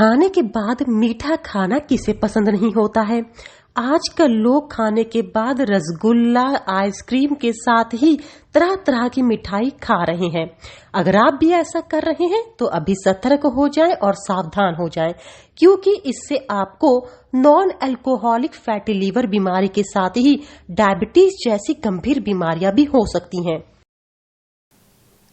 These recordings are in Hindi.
खाने के बाद मीठा खाना किसे पसंद नहीं होता है। आजकल लोग खाने के बाद रसगुल्ला, आइसक्रीम के साथ ही तरह तरह की मिठाई खा रहे हैं। अगर आप भी ऐसा कर रहे हैं तो अभी सतर्क हो जाएं और सावधान हो जाएं, क्योंकि इससे आपको नॉन अल्कोहलिक फैटी लीवर बीमारी के साथ ही डायबिटीज जैसी गंभीर बीमारियां भी हो सकती हैं।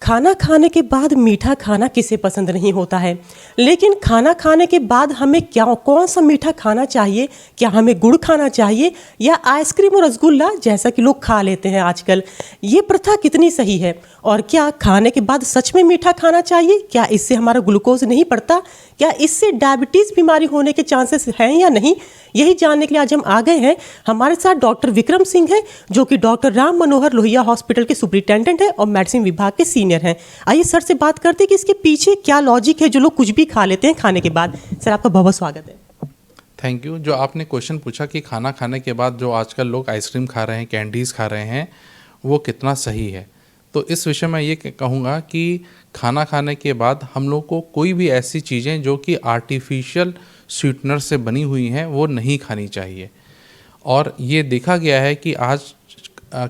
खाना खाने के बाद मीठा खाना किसे पसंद नहीं होता है, लेकिन खाना खाने के बाद हमें कौन सा मीठा खाना चाहिए? क्या हमें गुड़ खाना चाहिए या आइसक्रीम और रसगुल्ला जैसा कि लोग खा लेते हैं आजकल? ये प्रथा कितनी सही है? और क्या खाने के बाद सच में मीठा खाना चाहिए? क्या इससे हमारा ग्लूकोज नहीं बढ़ता? क्या इससे डायबिटीज़ बीमारी होने के चांसेस हैं या नहीं? यही जानने के लिए आज हम आ गए हैं। हमारे साथ डॉक्टर विक्रम सिंह हैं, जो कि डॉक्टर राम मनोहर लोहिया हॉस्पिटल के सुपरिटेंडेंट हैं और मेडिसिन विभाग के सीनियर हैं। आइए सर से बात करते हैं कि इसके पीछे क्या लॉजिक है जो लोग कुछ भी खा लेते हैं खाने के बाद। सर, आपका बहुत बहुत स्वागत है। Thank you. जो आपने क्वेश्चन पूछा कि खाना खाने के बाद जो आजकल लोग आइसक्रीम खा रहे हैं, कैंडीज़ खा रहे हैं, वो कितना सही है, तो इस विषय में ये कहूँगा कि खाना खाने के बाद हम लोग को कोई भी ऐसी चीज़ें जो कि आर्टिफिशियल स्वीटनर से बनी हुई हैं वो नहीं खानी चाहिए। और ये देखा गया है कि आज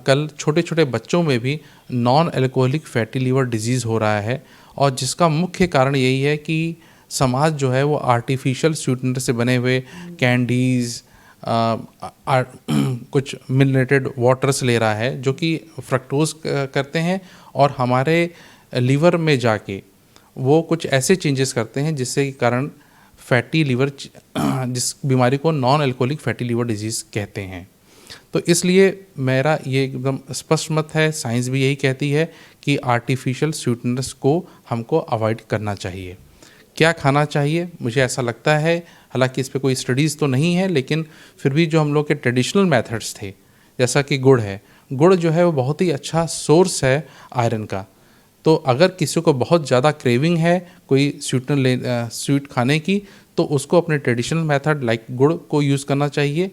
कल छोटे छोटे बच्चों में भी non alcoholic fatty liver disease हो रहा है, और जिसका मुख्य कारण यही है कि समाज जो है वो आर्टिफिशियल स्वीटनर से बने हुए कैंडीज़, कुछ मिनरेटेड वाटर्स ले रहा है जो कि फ्रक्टोज करते हैं, और हमारे लीवर में जाके वो कुछ ऐसे चेंजेस करते हैं जिससे के कारण फैटी लीवर, जिस बीमारी को non alcoholic fatty liver disease कहते हैं। तो इसलिए मेरा ये एकदम स्पष्ट मत है, साइंस भी यही कहती है कि आर्टिफिशियल स्वीटनर्स को हमको अवॉइड करना चाहिए। क्या खाना चाहिए? मुझे ऐसा लगता है, हालांकि इस पर कोई स्टडीज़ तो नहीं है, लेकिन फिर भी जो हम लोग के ट्रेडिशनल मेथड्स थे, जैसा कि गुड़ है, गुड़ जो है वो बहुत ही अच्छा सोर्स है आयरन का। तो अगर किसी को बहुत ज़्यादा क्रेविंग है कोई स्वीट खाने की, तो उसको अपने ट्रेडिशनल मेथड लाइक गुड़ को यूज़ करना चाहिए,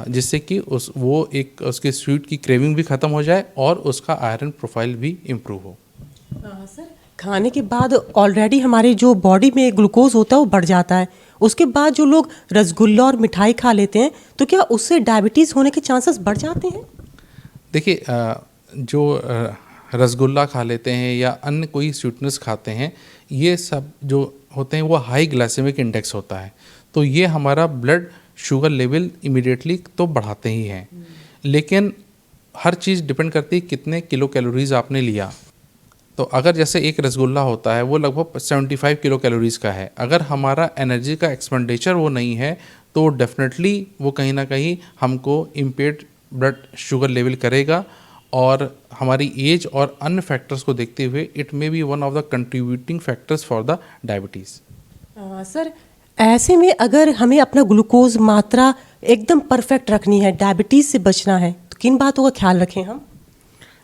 जिससे कि उसके स्वीट की क्रेविंग भी ख़त्म हो जाए और उसका आयरन प्रोफाइल भी इम्प्रूव हो। सर, खाने के बाद ऑलरेडी हमारे जो बॉडी में ग्लूकोज होता है वो बढ़ जाता है। उसके बाद जो लोग रसगुल्ला और मिठाई खा लेते हैं, तो क्या उससे डायबिटीज़ होने के चांसेस बढ़ जाते हैं? देखिए, जो रसगुल्ला खा लेते हैं या अन्य कोई स्वीटनेस खाते हैं, ये सब जो होते हैं वो हाई ग्लाइसेमिक इंडेक्स होता है, तो ये हमारा ब्लड शुगर लेवल इमीडिएटली तो बढ़ाते ही हैं। लेकिन हर चीज़ डिपेंड करती है कितने किलो कैलोरीज आपने लिया। तो अगर जैसे एक रसगुल्ला होता है वो लगभग 75 किलो कैलोरीज़ का है, अगर हमारा एनर्जी का एक्सपेंडिचर वो नहीं है तो डेफिनेटली वो कहीं ना कहीं हमको इम्पेयर्ड ब्लड शुगर लेवल करेगा, और हमारी एज और अन्य फैक्टर्स को देखते हुए it may be one of the contributing factors for the diabetes. Sir, ऐसे में अगर हमें अपना ग्लूकोज मात्रा एकदम परफेक्ट रखनी है, डायबिटीज़ से बचना है, तो किन बातों का ख्याल रखें हम?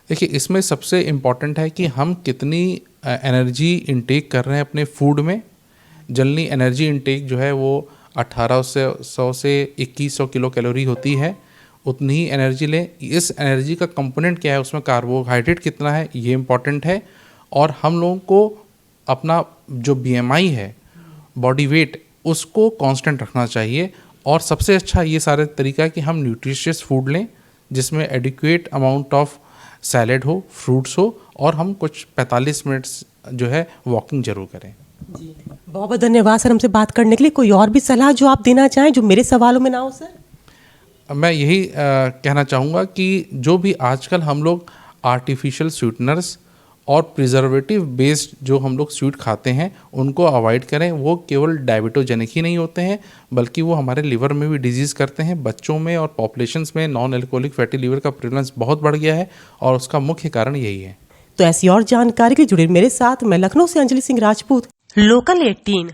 देखिए, इसमें सबसे इम्पॉर्टेंट है कि हम कितनी एनर्जी इंटेक कर रहे हैं अपने फूड में। जनरली एनर्जी इंटेक जो है वो 1800 से 2100 किलो कैलोरी होती है, उतनी ही एनर्जी लें। इस एनर्जी का कंपोनेंट क्या है, उसमें कार्बोहाइड्रेट कितना है, ये इम्पॉर्टेंट है। और हम लोगों को अपना जो BMI है, बॉडी वेट, उसको कांस्टेंट रखना चाहिए। और सबसे अच्छा ये सारे तरीका है कि हम न्यूट्रिशियस फूड लें, जिसमें एडिक्वेट अमाउंट ऑफ सैलेड हो, फ्रूट्स हो, और हम कुछ 45 मिनट्स जो है वॉकिंग जरूर करें। जी, बहुत बहुत धन्यवाद सर हमसे बात करने के लिए। कोई और भी सलाह जो आप देना चाहें जो मेरे सवालों में ना हो? सर, मैं यही कहना चाहूँगा कि जो भी आजकल हम लोग आर्टिफिशियल स्वीटनर्स और प्रिजर्वेटिव बेस्ड जो हम लोग स्वीट खाते हैं उनको अवॉइड करें। वो केवल डायबिटोजेनिक ही नहीं होते हैं, बल्कि वो हमारे लिवर में भी डिजीज़ करते हैं। बच्चों में और पॉपुलेशंस में नॉन अल्कोहलिक फैटी लीवर का प्रेवलेंस बहुत बढ़ गया है, और उसका मुख्य कारण यही है। तो ऐसी और जानकारी के जुड़े मेरे साथ, मैं लखनऊ से अंजलि सिंह राजपूत, लोकल 18।